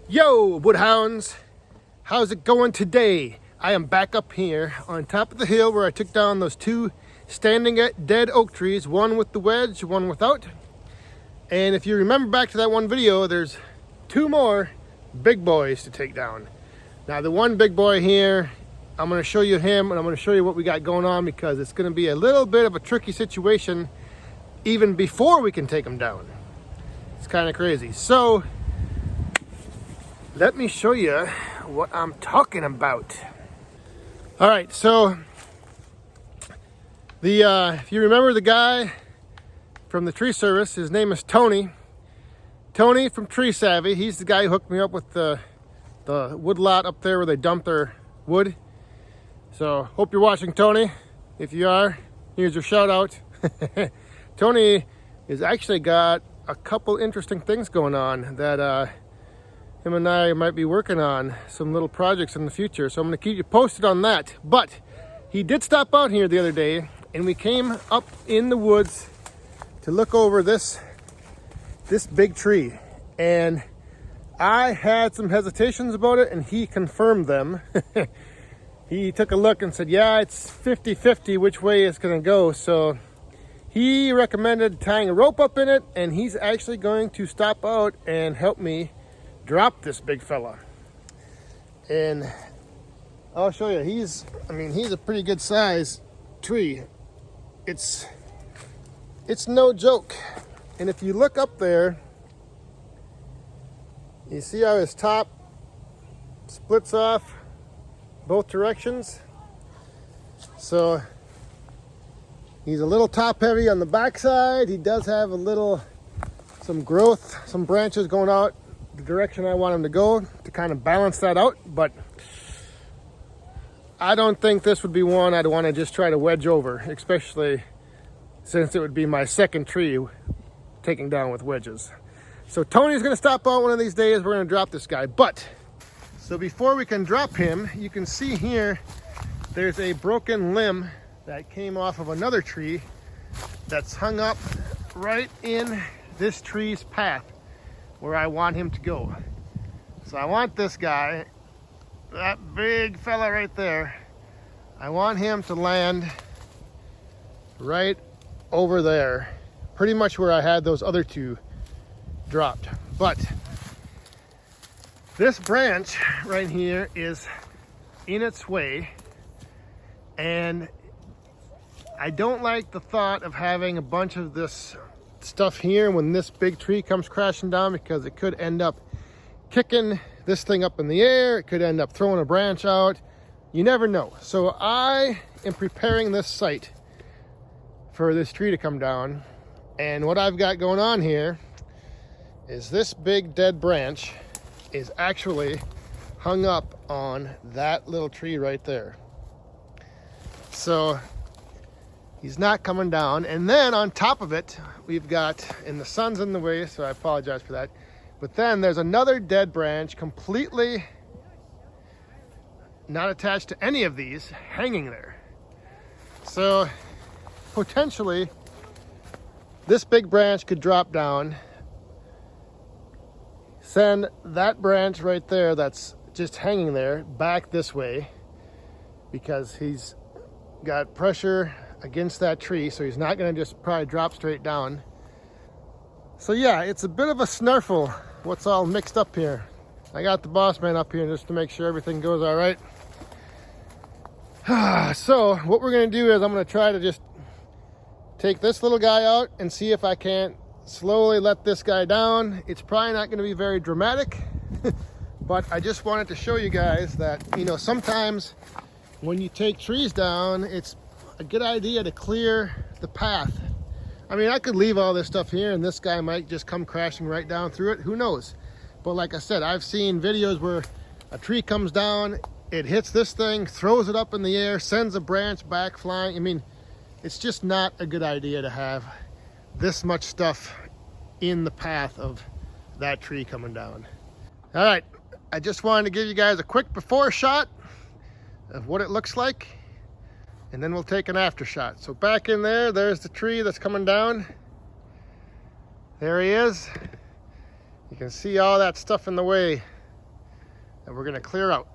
Yo, Woodhounds, how's it going today? I am back up here on top of the hill where I took down those two standing at dead oak trees, one with the wedge, one without. And if you remember back to that one video, there's two more big boys to take down. Now the one big boy here, I'm going to show you him and I'm going to show you what we got going on because it's going to be a little bit of a tricky situation even before we can take him down. It's kind of crazy. So let me show you what I'm talking about. All right, so if you remember the guy from the tree service, his name is Tony. Tony from Tree Savvy. He's the guy who hooked me up with the wood lot up there where they dump their wood. So hope you're watching, Tony. If you are, here's your shout out. Tony has actually got a couple interesting things going on that him and I might be working on some little projects in the future, so I'm going to keep you posted on that. But he did stop out here the other day and we came up in the woods to look over this big tree, and I had some hesitations about it and he confirmed them. He took a look and said, yeah, it's 50-50 which way it's going to go. So he recommended tying a rope up in it, and he's actually going to stop out and help me drop this big fella. And I'll show you. He's a pretty good size tree. It's no joke. And if you look up there, you see how his top splits off both directions. So he's a little top heavy on the back side. He does have some growth, some branches going out the direction I want him to go to kind of balance that out, but I don't think this would be one I'd want to just try to wedge over, especially since it would be my second tree taking down with wedges. So Tony's going to stop out one of these days. We're going to drop this guy. But so before we can drop him, you can see here there's a broken limb that came off of another tree that's hung up right in this tree's path where I want him to go. So I want this guy, that big fella right there, I want him to land right over there, pretty much where I had those other two dropped. But this branch right here is in its way, and I don't like the thought of having a bunch of this stuff here when this big tree comes crashing down, because it could end up kicking this thing up in the air. It could end up throwing a branch out. You never know. So I am preparing this site for this tree to come down. And what I've got going on here is this big dead branch is actually hung up on that little tree right there. So he's not coming down. And then on top of it, we've got, and the sun's in the way, so I apologize for that. But then there's another dead branch, completely not attached to any of these, hanging there. So potentially this big branch could drop down, send that branch right there that's just hanging there back this way, because he's got pressure against that tree, so he's not going to just probably drop straight down. So yeah, it's a bit of a snarfle what's all mixed up here. I got the boss man up here just to make sure everything goes all right. So what we're going to do is I'm going to try to just take this little guy out and see if I can't slowly let this guy down. It's probably not going to be very dramatic, but I just wanted to show you guys that, you know, sometimes when you take trees down, it's a good idea to clear the path. I mean, I could leave all this stuff here and this guy might just come crashing right down through it. Who knows? But like I said, I've seen videos where a tree comes down, it hits this thing, throws it up in the air, sends a branch back flying. I mean, it's just not a good idea to have this much stuff in the path of that tree coming down. All right, I just wanted to give you guys a quick before shot of what it looks like, and then we'll take an after shot. So back in there, there's the tree that's coming down. There he is. You can see all that stuff in the way. and we're going to clear out.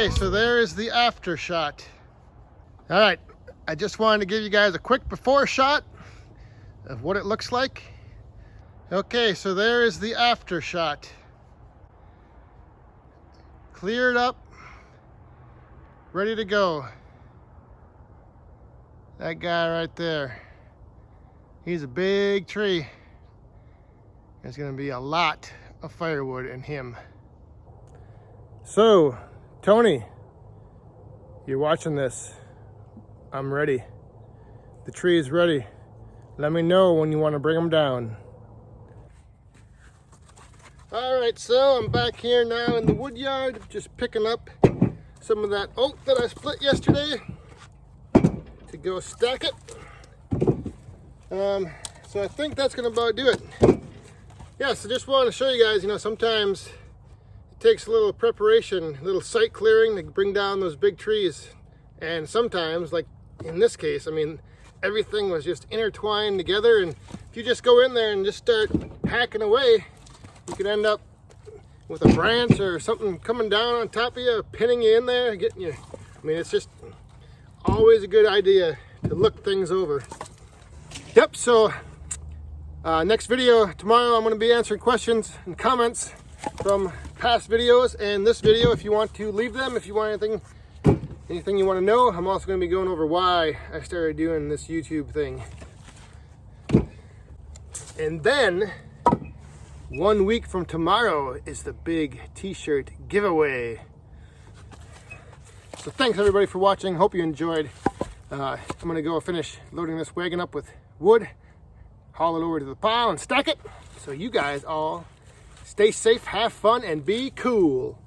Okay, so there is the after shot. All right, I just wanted to give you guys a quick before shot of what it looks like. Okay, so there is the after shot. Cleared up, ready to go. That guy right there, he's a big tree. There's gonna be a lot of firewood in him. So, Tony, you're watching this. I'm ready. The tree is ready. Let me know when you want to bring them down. All right, so I'm back here now in the wood yard, just picking up some of that oak that I split yesterday to go stack it. So I think that's gonna about do it. Yeah, so just wanted to show you guys, you know, sometimes it takes a little preparation, a little site clearing to bring down those big trees. And sometimes, like in this case, I mean, everything was just intertwined together, and if you just go in there and just start hacking away, you could end up with a branch or something coming down on top of you, pinning you in there, getting you. I mean, it's just always a good idea to look things over. Yep, so next video tomorrow, I'm going to be answering questions and comments from past videos and this video. If you want to leave them, if you want anything you want to know, I'm also going to be going over why I started doing this YouTube thing. And then 1 week from tomorrow is the big t-shirt giveaway. So thanks everybody for watching. Hope you enjoyed. I'm going to go finish loading this wagon up with wood, haul it over to the pile and stack it. So you guys all stay safe, have fun, and be cool.